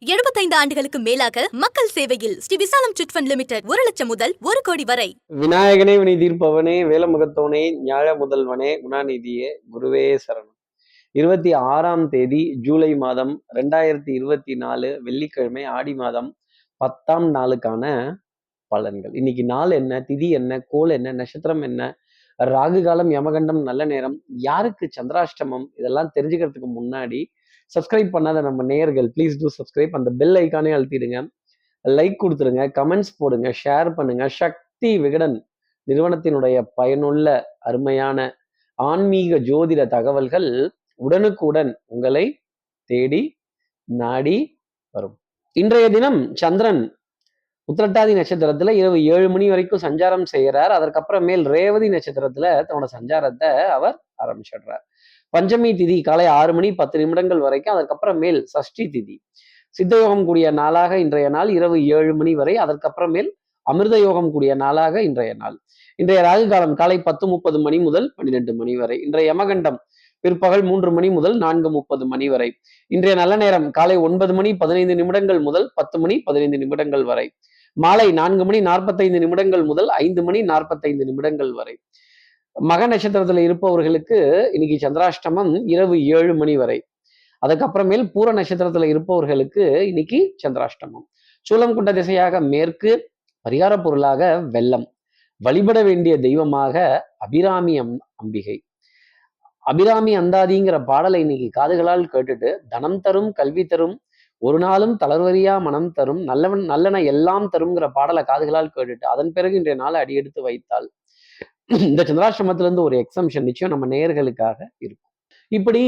75 ஆண்டுகளுக்கு மேலாக மக்கள் சேவையில் ஸ்ரீ விசாலம் சிட் ஃபண்ட் லிமிடெட் 1,00,000 முதல் 1 கோடி வரை. விநாயகனே வினை தீர்ப்பவனே வேலமுகத்தோனே ஞாழ முதல்வனே குணாநிதியே குருவே சரணம். 26ஆம் தேதி ஜூலை மாதம் 2024 வெள்ளிக்கிழமை ஆடி மாதம் 10ஆம் நாளுக்கான பலன்கள். இன்னைக்கு நாள் என்ன, திதி என்ன, கோள் என்ன, நட்சத்திரம் என்ன, ராகு காலம், யமகண்டம், நல்ல நேரம், யாருக்கு சந்திராஷ்டமம், இதெல்லாம் தெரிஞ்சுக்கிறதுக்கு முன்னாடி சப்ஸ்கிரைப் பண்ணாத நம்ம நேயர்கள் ப்ளீஸ் டூ சப்ஸ்கிரைப். அந்த பெல் ஐக்கானே அழுத்திடுங்க, லைக் கொடுத்துருங்க, கமெண்ட்ஸ் போடுங்க, ஷேர் பண்ணுங்க. சக்தி விகடன் நிறுவனத்தினுடைய பயனுள்ள அருமையான ஆன்மீக ஜோதிட தகவல்கள் உடனுக்குடன் உங்களை தேடி நாடி வரும். இன்றைய தினம் சந்திரன் உத்திரட்டாதி நட்சத்திரத்துல இரவு 7 மணி வரைக்கும் சஞ்சாரம் செய்கிறார். அதற்கப்புறமேல் ரேவதி நட்சத்திரத்துல தன்னோட சஞ்சாரத்தை அவர் ஆரம்பிச்சிடுறார். பஞ்சமி திதி காலை 6 மணி 10 நிமிடங்கள் வரைக்கும். அதற்கப்புறமேல் சஷ்டி திதி சித்தயோகம் கூடிய நாளாக இன்றைய நாள் இரவு 7 மணி வரை. அதற்கப்புறமேல் அமிர்த யோகம் கூடிய நாளாக இன்றைய நாள். இன்றைய ராகு காலம் காலை 10:30 மணி முதல் 12 மணி வரை. இன்றைய யமகண்டம் பிற்பகல் 3 மணி முதல் 4:30 மணி வரை. இன்றைய நல்ல நேரம் காலை 9 மணி 15 நிமிடங்கள் முதல் 10 மணி 15 நிமிடங்கள் வரை. மாலை 4 மணி 45 நிமிடங்கள் முதல் 5 மணி 45 நிமிடங்கள் வரை. மக நட்சத்திரத்துல இருப்பவர்களுக்கு இன்னைக்கு சந்திராஷ்டமம் இரவு 7 மணி வரை. அதுக்கப்புறமேல் பூர நட்சத்திரத்துல இருப்பவர்களுக்கு இன்னைக்கு சந்திராஷ்டமம். சூலம் கொண்ட திசையாக மேற்கு. பரிகார பொருளாக வெள்ளம். வழிபட வேண்டிய தெய்வமாக அபிராமி அம்பிகை. அபிராமி அந்தாதிங்கிற பாடலை இன்னைக்கு காதுகளால் கேட்டுட்டு தனம் தரும், கல்வி தரும், ஒரு நாளும் தளர்வரியா மனம் தரும், நல்லன எல்லாம் தருங்கிற பாடலை காதுகளால் கேட்டுட்டு அதன் பிறகு இன்றைய நாளை அடியெடுத்து வைத்தால் இந்த சந்திராஷ்டிரமத்திலிருந்து ஒரு எக்ஸம்ஷன் நிச்சயம் நம்ம நேயர்களுக்காக இருக்கும். இப்படி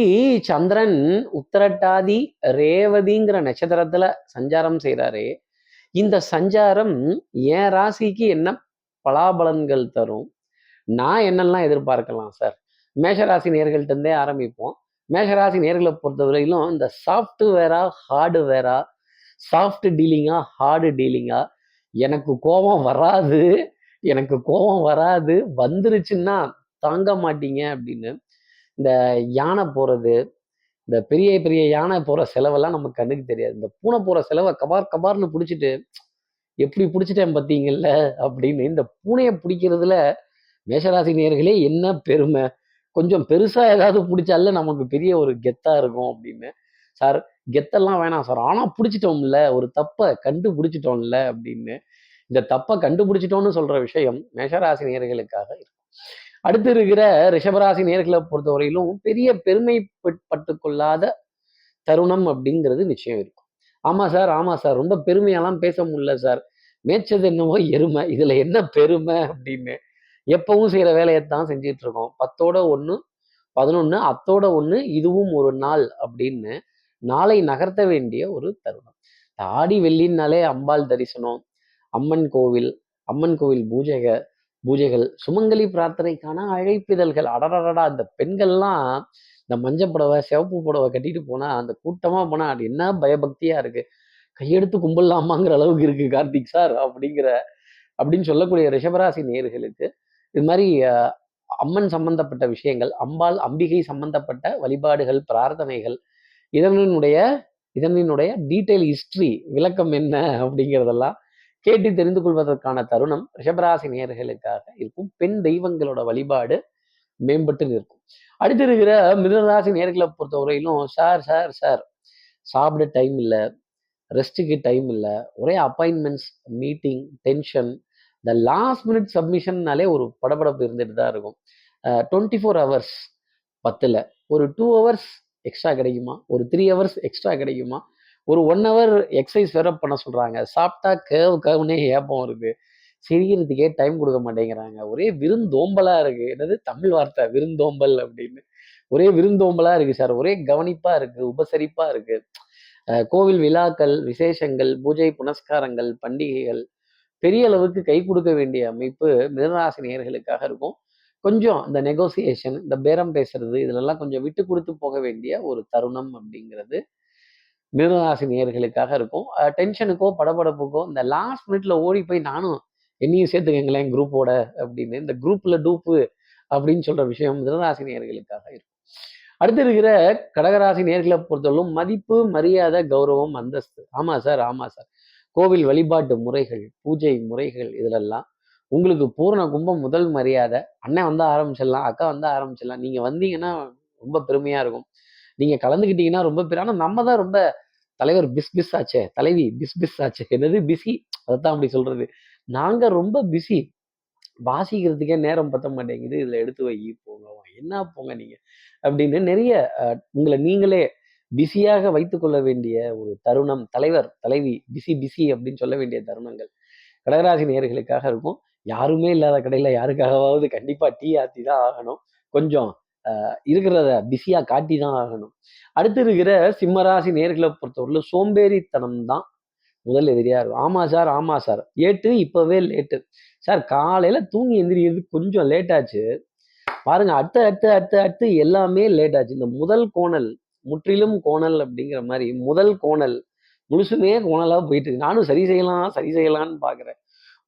சந்திரன் உத்திரட்டாதி ரேவதிங்கிற நட்சத்திரத்துல சஞ்சாரம் செய்யறாரே, இந்த சஞ்சாரம் என் ராசிக்கு என்ன பலாபலன்கள் தரும், நான் என்னெல்லாம் எதிர்பார்க்கலாம் சார்? மேஷராசி நேர்கள்ட்ட இருந்தே ஆரம்பிப்போம். மேஷராசி நேர்களை பொறுத்தவரையிலும் இந்த சாஃப்ட்வேரா ஹார்டுவேரா, சாஃப்ட் டீலிங்கா ஹார்டு டீலிங்கா, எனக்கு கோபம் வராது, எனக்கு கோபம் வராது, வந்துருச்சுன்னா தாங்க மாட்டீங்க அப்படின்னு இந்த யானை போறது, இந்த பெரிய பெரிய யானை போற செலவெல்லாம் நமக்கு கண்ணுக்கு தெரியாது. இந்த பூனை போற செலவை கபார் கபார்னு பிடிச்சிட்டு எப்படி பிடிச்சிட்டேன் பார்த்தீங்கல்ல அப்படின்னு இந்த பூனையை பிடிக்கிறதுல மேஷராசி நேயர்களே என்ன பெருமை, கொஞ்சம் பெருசா ஏதாவது பிடிச்சால நமக்கு பெரிய ஒரு கெத்தா இருக்கும் அப்படின்னு. சார் கெத்தெல்லாம் வேணாம் சார், ஆனா பிடிச்சிட்டோம்ல, ஒரு தப்பை கண்டுபிடிச்சிட்டோம்ல அப்படின்னு. இந்த தப்பை கண்டுபிடிச்சிட்டோம்னு சொல்ற விஷயம் மேஷராசி நேயர்களுக்காக இருக்கும். அடுத்து இருக்கிற ரிஷபராசி நேர்களை பொறுத்தவரையிலும் பெரிய பெருமைப்பட்டு கொள்ளாத தருணம் அப்படிங்கிறது நிச்சயம் இருக்கும். ஆமா சார், ஆமா சார், ரொம்ப பெருமையெல்லாம் பேச முடியல சார், மேய்ச்சது என்னவோ எருமை, இதுல என்ன பெருமை அப்படின்னு. எப்பவும் செய்யற வேலையைத்தான் செஞ்சிட்டு இருக்கோம். 10ஓட 1 11 அத்தோட 1 இதுவும் ஒரு நாள் அப்படின்னு நாளை நகர்த்த வேண்டிய ஒரு தருணம். ஆடி வெள்ளினாலே அம்பாள் தரிசனம், அம்மன் கோவில், அம்மன் கோவில் பூஜைகள், சுமங்கலி பிரார்த்தனைக்கான அழைப்பிதழ்கள். அடடடா, இந்த பெண்கள்லாம் இந்த மஞ்சள் புடவை சிவப்பு புடவை கட்டிட்டு போனா, அந்த கூட்டமா போனா அது என்ன பயபக்தியா இருக்கு, கையெடுத்து கும்பிடலாமாங்கிற அளவுக்கு இருக்கு கார்த்திக் சார் அப்படின்னு சொல்லக்கூடிய ரிஷபராசி நேயர்களுக்கு இது மாதிரி அம்மன் சம்பந்தப்பட்ட விஷயங்கள், அம்பாள் அம்பிகை சம்பந்தப்பட்ட வழிபாடுகள், பிரார்த்தனைகள், இதனுடைய டீட்டெயில் ஹிஸ்டரி விளக்கம் என்ன அப்படிங்கிறதெல்லாம் கேட்டு தெரிந்து கொள்வதற்கான தருணம் ரிஷபராசி நேயர்களுக்காக இருக்கும். பெண் தெய்வங்களோட வழிபாடு மேம்பட்டு நிற்கும். அடுத்து இருக்கிற மிதுனராசி நேயர்களை பொறுத்தவரையிலும் சார் சார் சார் சாப்பிட டைம் இல்லை, ரெஸ்ட்டுக்கு டைம் இல்லை, ஒரே அப்பாயின்மெண்ட்ஸ், மீட்டிங், டென்ஷன், இந்த லாஸ்ட் மினிட் சப்மிஷன்னாலே ஒரு படபடப்பு இருந்துட்டு தான் இருக்கும். 24 ஹவர்ஸ் 10ல் ஒரு 2 ஹவர்ஸ் எக்ஸ்ட்ரா கிடைக்குமா, ஒரு 3 ஹவர்ஸ் எக்ஸ்ட்ரா கிடைக்குமா, ஒரு 1 ஹவர் எக்ஸசைஸ் வேற பண்ண சொல்றாங்க, சாப்பிட்டா கேவுனே ஏப்பம் இருக்கு, சிரிக்கிறதுக்கே டைம் கொடுக்க மாட்டேங்கிறாங்க, ஒரே விருந்தோம்பலா இருக்கு. என்னது தமிழ் வார்த்தை விருந்தோம்பல் அப்படின்னு, ஒரே விருந்தோம்பலா இருக்கு சார், ஒரே கவனிப்பா இருக்கு, உபசரிப்பா இருக்கு. கோவில் விழாக்கள், விசேஷங்கள், பூஜை புனஸ்காரங்கள், பண்டிகைகள் பெரிய அளவுக்கு கை கொடுக்க வேண்டிய அமைப்பு மிதனராசி நேயர்களுக்காக இருக்கும். கொஞ்சம் இந்த நெகோசியேஷன், இந்த பேரம் பேசுறது, இதுலெல்லாம் கொஞ்சம் விட்டு கொடுத்து போக வேண்டிய ஒரு தருணம் அப்படிங்கிறது மிதனராசி நேயர்களுக்காக இருக்கும். டென்ஷனுக்கோ படபடப்புக்கோ இந்த லாஸ்ட் மினிட்ல ஓடி போய் நானும் என்னையும் சேர்த்துக்கங்களேன் குரூப்போட அப்படின்னு இந்த குரூப்ல டூப்பு அப்படின்னு சொல்ற விஷயம் மிதனராசி நேயர்களுக்காக இருக்கும். அடுத்து இருக்கிற கடகராசி நேர்களை பொறுத்தவரைக்கும் மதிப்பு, மரியாதை, கௌரவம், அந்தஸ்து. ஆமா சார், ஆமா சார். கோவில் வழிபாட்டு முறைகள், பூஜை முறைகள் இதுலெல்லாம் உங்களுக்கு பூரண கும்பம் முதல் மரியாதை. அண்ணன் வந்தா ஆரம்பிச்சிடலாம், அக்கா வந்தா ஆரம்பிச்சிடலாம். நீங்க வந்தீங்கன்னா ரொம்ப பெருமையா இருக்கும். நீங்க கலந்துக்கிட்டீங்கன்னா ரொம்ப பெரிய ஆனா நம்ம தான் ரொம்ப தலைவர் பிஸ் பிஸ் ஆச்சே, தலைவி பிஸ் பிஸ் ஆச்சே. என்னது பிஸி? அதைத்தான் அப்படி சொல்றது. நாங்க ரொம்ப பிஸி. வாசிக்கிறதுக்கே நேரம் பத்த மாட்டேங்குது. இதுல எடுத்து வை போங்க. என்ன போங்க நீங்க அப்படின்னு நிறைய உங்களை நீங்களே பிஸியாக வைத்துக் கொள்ள வேண்டிய ஒரு தருணம். தலைவர் தலைவி பிஸி பிஸி அப்படின்னு சொல்ல வேண்டிய தருணங்கள் கடகராசி நேயர்களுக்காக இருக்கும். யாருமே இல்லாத கடையில யாருக்காகவாவது கண்டிப்பா டீ ஆத்தி தான் ஆகணும். கொஞ்சம் இருக்கிறத பிஸியா காட்டி தான் ஆகணும். அடுத்து இருக்கிற சிம்மராசி நேர்களை பொறுத்தவரையிலும் சோம்பேறித்தனம் தான் முதல் எதிரியா இருக்கும். ஆமா சார், ஆமா சார். ஏட்டு இப்பவே லேட்டு. சார் காலையில தூங்கி எந்திரிக்கிறது கொஞ்சம் லேட் ஆச்சு. பாருங்க அடுத்து அடுத்து அடுத்து அடுத்து எல்லாமே லேட் ஆச்சு. இந்த முதல் கோணல் முற்றிலும் கோணல் அப்படிங்கிற மாதிரி முதல் கோணல் முழுசுமே கோணலா போயிட்டு இருக்கு. நானும் சரி செய்யலாம் சரி செய்யலாம்னு பாக்குறேன்.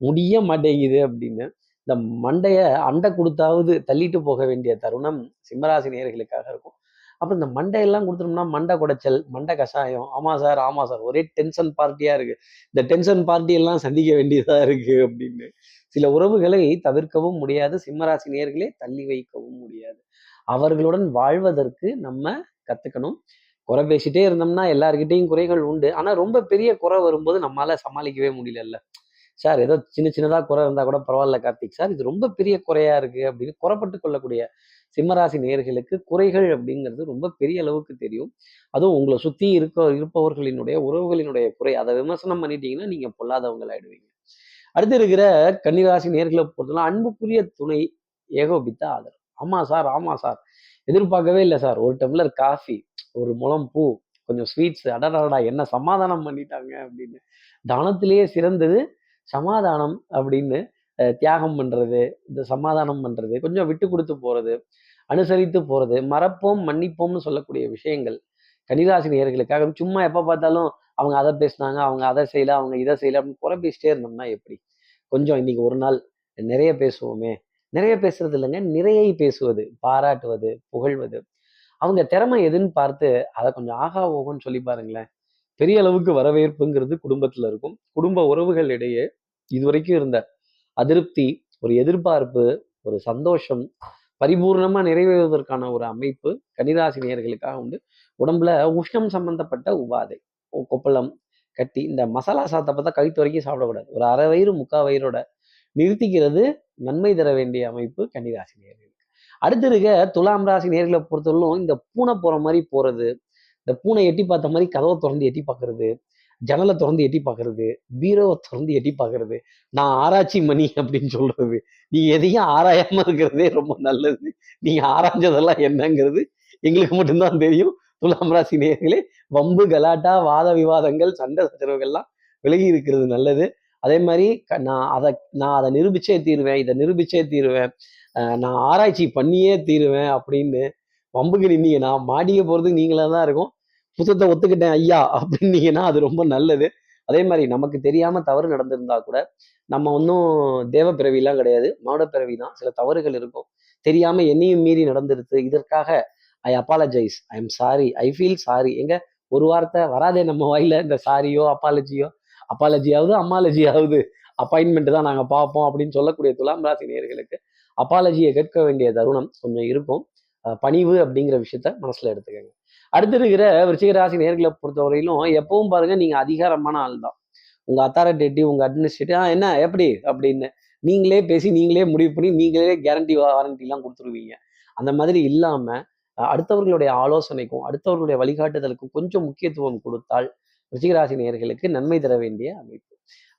முடிய மாட்டேங்குது அப்படின்னு இந்த மண்டைய அண்டை கொடுத்தாவது தள்ளிட்டு போக வேண்டிய தருணம் சிம்மராசி நேயர்களுக்காக இருக்கும். அப்ப இந்த மண்டையெல்லாம் கொடுத்துட்டோம்னா மண்டை குடைச்சல், மண்டை கஷாயம். ஆமா சார், ஆமா சார். ஒரே டென்ஷன் பார்ட்டியா இருக்கு. இந்த டென்ஷன் பார்ட்டி எல்லாம் சந்திக்க வேண்டியதா இருக்கு அப்படின்னு. சில உறவுகளை தவிர்க்கவும் முடியாது. சிம்மராசி நேயர்களே தள்ளி வைக்கவும் முடியாது. அவர்களுடன் வாழ்வதற்கு நம்ம கத்துக்கணும். குறை பேசிட்டே இருந்தோம்னா எல்லார்கிட்டயும் குறைகள் உண்டு. ஆனா ரொம்ப பெரிய குறை வரும்போது நம்மளால சமாளிக்கவே முடியலல்ல. சார் ஏதோ சின்ன சின்னதா குறை இருந்தா கூட பரவாயில்ல கார்த்திக் சார், இது ரொம்ப பெரிய குறையா இருக்கு அப்படின்னு குறைப்பட்டு கொள்ளக்கூடிய சிம்மராசி நேயர்களுக்கு குறைகள் அப்படிங்கிறது ரொம்ப பெரிய அளவுக்கு தெரியும். அதுவும் உங்களை சுத்தி இருப்பவர்களினுடைய உறவுகளினுடைய குறை அதை விமர்சனம் பண்ணிட்டீங்கன்னா நீங்க பொல்லாதவங்களாயிடுவீங்க. அடுத்து இருக்கிற கன்னிராசி நேர்களை பொறுத்தவரை அன்புக்குரிய துணை ஏகோபித்த ஆதரவு. ஆமா சார், ஆமா சார். எதிர்பார்க்கவே இல்லை சார். ஒரு டம்ளர் காஃபி, ஒரு முழம் பூ, கொஞ்சம் ஸ்வீட்ஸ், அடடாடா என்ன சமாதானம் பண்ணிட்டாங்க அப்படின்னு. தானத்திலேயே சிறந்தது சமாதானம் அப்படின்னு தியாகம் பண்றது, இந்த சமாதானம் பண்றது, கொஞ்சம் விட்டு கொடுத்து போறது, அனுசரித்து போறது, மறப்போம் மன்னிப்போம்னு சொல்லக்கூடிய விஷயங்கள் கன்னிராசி நேயர்களுக்காக. சும்மா எப்ப பார்த்தாலும் அவங்க அதை பேசினாங்க, அவங்க அதை செய்யல, அவங்க இதை செய்யல அப்படின்னு குறை பேசிட்டே இருந்தோம்னா எப்படி? கொஞ்சம் இன்னைக்கு ஒரு நாள் நிறைய பேசுவோமே. நிறைய பேசுறது இல்லைங்க, நிறையை பேசுவது, பாராட்டுவது, புகழ்வது. அவங்க திறமை எதுன்னு பார்த்து அதை கொஞ்சம் ஆகா ஓகோன்னு சொல்லி பாருங்களேன். பெரிய அளவுக்கு வரவேற்புங்கிறது குடும்பத்துல இருக்கும். குடும்ப உறவுகளிடையே இதுவரைக்கும் இருந்த அதிருப்தி, ஒரு எதிர்பார்ப்பு, ஒரு சந்தோஷம் பரிபூர்ணமா நிறைவேறுவதற்கான ஒரு அமைப்பு கன்னிராசி நேயர்களுக்காக உண்டு. உடம்புல உஷ்ணம் சம்பந்தப்பட்ட உபாதை, கொப்பளம், கட்டி, இந்த மசாலா சாதத்தை பார்த்தா கழுத்து வரைக்கும் சாப்பிடக்கூடாது. ஒரு அரை வயிறு முக்கா வயிறோட நிறுத்திக்கிறது நன்மை தர வேண்டிய அமைப்பு கன்னிராசி நேயர்கள். அடுத்து இருக்க துலாம் ராசி நேர்களை பொறுத்தவரைக்கும் இந்த பூனை போற மாதிரி போறது, இந்த பூனை எட்டி பார்த்த மாதிரி கதவை திறந்து எட்டி பார்க்கறது, ஜன்னலை திறந்து எட்டி பார்க்கறது, பீரோவை திறந்து எட்டி பார்க்கறது, நான் ஆராய்ச்சி மணி அப்படின்னு சொல்றது. நீங்க எதையும் ஆராயாம இருக்கிறதே ரொம்ப நல்லது. நீங்க ஆராய்ஞ்சதெல்லாம் என்னங்கிறது எங்களுக்கு மட்டும்தான் தெரியும். துலாம் ராசி நேயர்களே, வம்பு கலாட்டா வாத விவாதங்கள் சண்டை சச்சரவுகள்லாம் விலகி இருக்கிறது நல்லது. அதே மாதிரி நான் அதை நிரூபிச்சே தீருவேன், இதை நிரூபிச்சே தீருவேன், நான் ஆராய்ச்சி பண்ணியே தீருவேன் அப்படின்னு வம்புக்கு நின்னீங்கன்னா மாடிக்க போறது நீங்களா தான் இருக்கும். குத்தத்தை ஒத்துக்கிட்டேன் ஐயா அப்படின்னீங்கன்னா அது ரொம்ப நல்லது. அதே மாதிரி நமக்கு தெரியாம தவறு நடந்திருந்தா கூட நம்ம ஒன்றும் தேவ பிறவிலாம் கிடையாது, மானுட பிறவி தான். சில தவறுகள் இருக்கும். தெரியாம என்னையும் மீறி நடந்துருது. இதற்காக I apologise, I am sorry, I feel sorry. எங்க ஒரு வார்த்தை வராதே நம்ம வாயில, இந்த சாரியோ அப்பாலஜியோ. அப்பாலஜியாவது அம்மாலஜியாவது அப்பாயின்மெண்ட் தான் நாங்க பார்ப்போம் அப்படின்னு சொல்லக்கூடிய துலாம் ராசி நேயர்களுக்கு அப்பாலஜியை கேட்க வேண்டிய தருணம் கொஞ்சம் இருக்கும். பணிவு அப்படிங்கிற விஷயத்த மனசுல எடுத்துக்கங்க. அடுத்து இருக்கிற விருச்சிக ராசி நேர்களை பொறுத்தவரையிலும் எப்பவும் பாருங்க நீங்க அதிகாரமான ஆள் தான். உங்க அத்தாரிட்டேட்டிவ், உங்க அட்மினிஸ்ட்ரேட்டிவ் என்ன எப்படி அப்படின்னு நீங்களே பேசி நீங்களே முடிவு பண்ணி நீங்களே கேரண்டி வாரண்டி எல்லாம் கொடுத்துருவீங்க. அந்த மாதிரி இல்லாம அடுத்தவர்களுடைய ஆலோசனைக்கும் அடுத்தவர்களுடைய வழிகாட்டுதலுக்கும் கொஞ்சம் முக்கியத்துவம் கொடுத்தால் ரிஷிகராசி நேயர்களுக்கு நன்மை தர வேண்டிய அமைப்பு.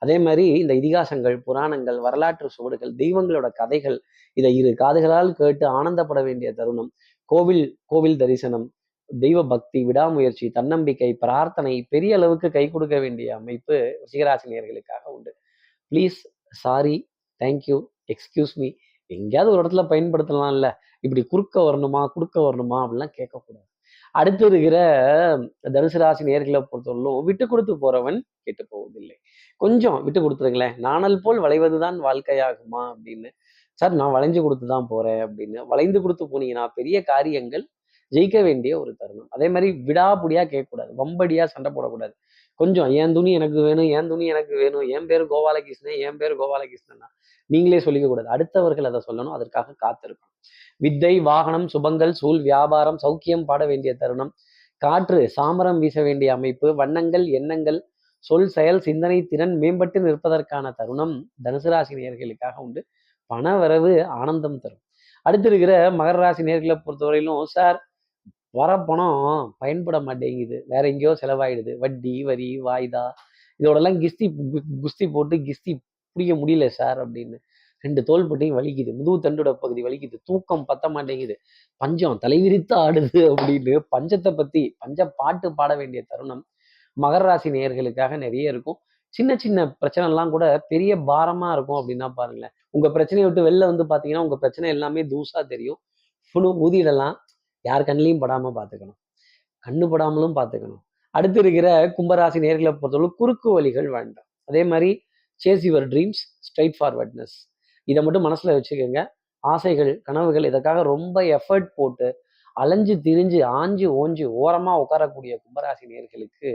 அதே மாதிரி இந்த இதிகாசங்கள், புராணங்கள், வரலாற்று சுவடுகள், தெய்வங்களோட கதைகள் இதை இரு காதுகளால் கேட்டு ஆனந்தப்பட வேண்டிய தருணம். கோவில் கோவில் தரிசனம், தெய்வ பக்தி, விடாமுயற்சி, தன்னம்பிக்கை, பிரார்த்தனை பெரிய அளவுக்கு கை கொடுக்க வேண்டிய அமைப்பு ரிஷிகராசி நேயர்களுக்காக உண்டு. Please, sorry, thank you, excuse me எங்கேயாவது ஒரு இடத்துல பயன்படுத்தலாம்ல. இப்படி குறுக்க வரணுமா குடுக்க வரணுமா அப்படிலாம் கேட்கக்கூடாது. அடுத்து இருக்கிற தனுசு ராசி நேர்களை பொறுத்தவரையிலும் விட்டு கொடுத்து போறவன் கெட்டு போவதில்லை. கொஞ்சம் விட்டு கொடுத்துருங்களேன். நாணல் போல் வளைவதுதான் வாழ்க்கையாகுமா அப்படின்னு. சார் நான் வளைஞ்சு கொடுத்து தான் போறேன் அப்படின்னு வளைந்து கொடுத்து போனீங்கன்னா பெரிய காரியங்கள் ஜெயிக்க வேண்டிய ஒரு தருணம். அதே மாதிரி விடாப்புடியா கேட்கக்கூடாது, வம்படியா சண்டை போடக்கூடாது. கொஞ்சம் என் துணி எனக்கு வேணும், என் துணி எனக்கு வேணும், என் பேரு கோபாலகிருஷ்ணன், என் பேரு கோபாலகிருஷ்ணன்னா நீங்களே சொல்லிக்க கூடாது. அடுத்தவர்கள் அதை சொல்லணும், அதற்காக காத்திருக்கணும். வித்தை, வாகனம், சுபங்கள், சூழ், வியாபாரம், சௌக்கியம் பாட வேண்டிய தருணம். காற்று, சாமரம் வீச வேண்டிய அமைப்பு. வண்ணங்கள், எண்ணங்கள், சொல், செயல், சிந்தனை திறன் மேம்பட்டு நிற்பதற்கான தருணம் தனுசு ராசி நேயர்களுக்காக உண்டு. பண வரவு ஆனந்தம் தரும். அடுத்து இருக்கிற மகர ராசி நேயர்களை பொறுத்தவரையிலும், சார் வர பணம் பயன்பட மாட்டேங்குது, வேற எங்கேயோ செலவாயிடுது, வட்டி, வரி, வாய்தா இதோடலாம் குஸ்தி போட்டு கிஸ்தி பிடிக்க முடியல சார் அப்படின்னு. 2 தோள்பட்டையும் வலிக்குது, முதுகு தண்டோட பகுதி வலிக்குது, தூக்கம் பத்த மாட்டேங்குது, பஞ்சம் தலைவிரித்து ஆடுது அப்படின்னு பஞ்சத்தை பத்தி பஞ்ச பாட்டு பாட வேண்டிய தருணம் மகர ராசி நேயர்களுக்காக நிறைய இருக்கும். சின்ன சின்ன பிரச்சனை எல்லாம் கூட பெரிய பாரமா இருக்கும் அப்படின்னா பாருங்களேன். உங்க பிரச்சனையை விட்டு வெளில வந்து பாத்தீங்கன்னா உங்க பிரச்சனை எல்லாமே தூசா தெரியும். ஊதிடலாம். யார் கண்ணிலையும் படாம பாத்துக்கணும், கண்ணு படாமலும் பாத்துக்கணும். அடுத்து இருக்கிற கும்பராசி நேர்களை பொறுத்தவரை குறுக்கு வழிகள் வேண்டாம். அதே மாதிரி chase your dreams, straightforwardness, இதை மட்டும் மனசுல வச்சுக்கோங்க. ஆசைகள், கனவுகள் இதற்காக ரொம்ப எஃபர்ட் போட்டு அலைஞ்சு திரிஞ்சு ஆஞ்சு ஓஞ்சு ஓரமா உட்காரக்கூடிய கும்பராசி நேர்களுக்கு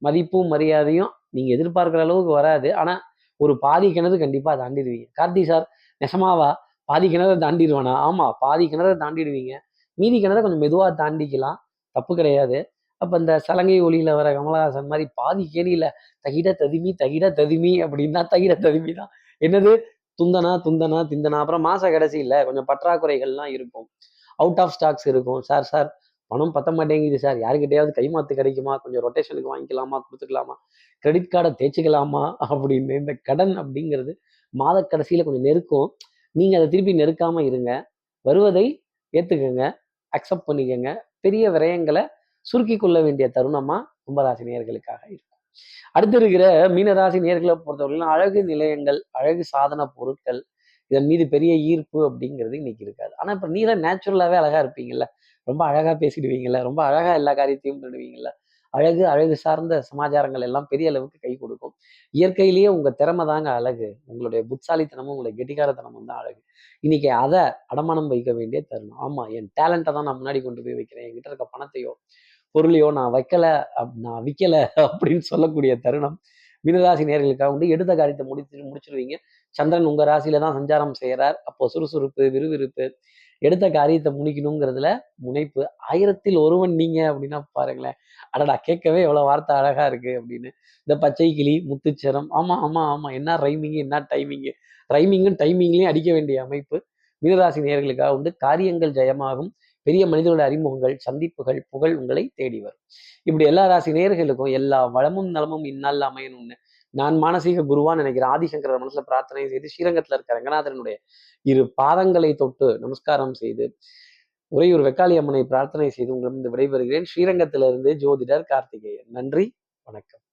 மதிப்பும் மரியாதையும் நீங்க எதிர்பார்க்கிற அளவுக்கு வராது. ஆனா ஒரு பாதி கிணறு கண்டிப்பா தாண்டிடுவீங்க. கார்த்தி சார் நெசமாவா பாதி கிணறு தாண்டிடுவானா? ஆமா, பாதி கிணறு தாண்டிடுவீங்க. மீதி கிணறை கொஞ்சம் மெதுவா தாண்டிக்கலாம், தப்பு கிடையாது. அப்ப இந்த சலங்கை ஒளியில வர கமலஹாசன் மாதிரி பாதி கேணியில தகிட ததுமி அப்படின்னா தகிட ததுமி தான். என்னது துந்தனா துந்தனா திந்தனா. அப்புறம் மாச கடைசியில கொஞ்சம் பற்றாக்குறைகள்லாம் இருக்கும், அவுட் ஆஃப் ஸ்டாக்ஸ் இருக்கும். சார் சார் பணம் பத்த மாட்டேங்குது சார், யாருக்கிட்டையாவது கைமாத்து கிடைக்குமா, கொஞ்சம் ரொட்டேஷனுக்கு வாங்கிக்கலாமா, கொடுத்துக்கலாமா, கிரெடிட் கார்டை தேய்ச்சிக்கலாமா அப்படின்னு. இந்த கடன் அப்படிங்கிறது மாத கடைசியில கொஞ்சம் நெருக்கும். நீங்க அதை திருப்பி நெருக்காம இருங்க, வருவதை ஏத்துக்கங்க, அக்செப்ட் பண்ணிக்கங்க. பெரிய விரயங்களை சுருக்கி கொள்ள வேண்டிய தருணமா கும்பராசி நேயர்களுக்காக இருக்கும். அடுத்து இருக்கிற மீனராசி நேயர்களை பொறுத்தவரையிலும் அழகு நிலையங்கள், அழகு சாதன பொருட்கள் இதன் மீது பெரிய ஈர்ப்பு அப்படிங்கிறது இன்னைக்கு இருக்காது. ஆனா இப்ப நீங்க நேச்சுரலாவே அழகா இருப்பீங்கல்ல, ரொம்ப அழகா பேசிடுவீங்கல்ல, ரொம்ப அழகா எல்லா காரியத்தையும் பண்ணுவீங்கல்ல. அழகு சார்ந்த சமாச்சாரங்கள் எல்லாம் பெரிய அளவுக்கு கை கொடுக்கும். இயற்கையிலேயே உங்க திறமை தாங்க அழகு, உங்களுடைய புத்தாலித்தனமும் உங்களுடைய கெட்டிக்காரத்தனமும் தான் அழகு. இன்னைக்கு அதை அடமானம் வைக்க வேண்டிய தருணம். ஆமா, என் டேலண்ட்டை தான் நான் முன்னாடி கொண்டு போய் வைக்கிறேன், என்கிட்ட இருக்க பணத்தையோ பொருளையோ நான் வைக்கல, நான் விற்கல அப்படின்னு சொல்லக்கூடிய தருணம் மீனராசி நேர்களுக்காக உண்டு. எடுத்த காரியத்தை முடிச்சிருவீங்க. சந்திரன் உங்க ராசியில தான் சஞ்சாரம் செய்யறார். அப்போ சுறுசுறுப்பு, விறுவிறுப்பு, எடுத்த காரியத்தை முடிக்கணுங்கிறதுல முனைப்பு. 1000ல் ஒருவன் நீங்க அப்படின்னா பாருங்களேன். அடடா, கேட்கவே எவ்வளவு வார்த்தை அழகா இருக்கு அப்படின்னு. இந்த பச்சை கிளி, முத்துச்சரம், ஆமா ஆமா ஆமா, என்ன ரைமிங், என்ன டைமிங்கு. ரைமிங்கும் டைமிங்லையும் அடிக்க வேண்டிய அமைப்பு மீனராசி நேயர்களுக்காக உண்டு. காரியங்கள் ஜெயமாகும். பெரிய மனிதர்களோட அறிமுகங்கள், சந்திப்புகள், புகழ் உங்களை தேடி வரும். இப்படி எல்லா ராசி நேயர்களுக்கும் எல்லா வளமும் நலமும் இந்நாள் அமையணும்னு நான் மானசீக குருவா நினைக்கிறேன். ஆதிசங்கர மனசுல பிரார்த்தனை செய்து ஸ்ரீரங்கத்துல இருக்க ரங்கநாதனுடைய 2 பாதங்களை தொட்டு நமஸ்காரம் செய்து உறையூர் வெக்காளி அம்மனை பிரார்த்தனை செய்து உங்களிடம் விடைபெறுகிறேன். ஸ்ரீரங்கத்திலிருந்து ஜோதிடர் கார்த்திகேயன். நன்றி, வணக்கம்.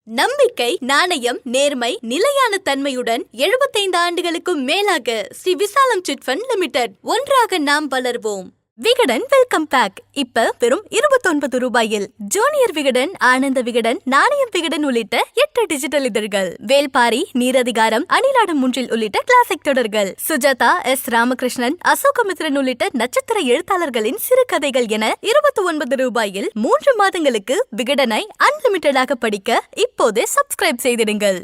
நம்பிக்கை, நாணயம், நேர்மை, நிலையான தன்மையுடன் 75 ஆண்டுகளுக்கும் மேலாக ஸ்ரீ விசாலம் சிட் ஃபண்ட் லிமிடெட். ஒன்றாக நாம் வளர்வோம். விகடன் வெல்கம் பேக் இப்ப வெறும் 29 ரூபாயில். ஜூனியர் விகடன், ஆனந்த விகடன், நாணயம் விகடன் உள்ளிட்ட 8 டிஜிட்டல் இதழ்கள். வேல்பாரி, நீரதிகாரம், அணிலாடும் முன்றில் உள்ளிட்ட கிளாசிக் தொடர்கள். சுஜாதா, எஸ். ராமகிருஷ்ணன், அசோகமித்ரன் உள்ளிட்ட நட்சத்திர எழுத்தாளர்களின் சிறுகதைகள் என 29 ரூபாயில் 3 மாதங்களுக்கு விகடனை அன்லிமிட்டடாக படிக்க இப்போதே சப்ஸ்கிரைப் செய்திடுங்கள்.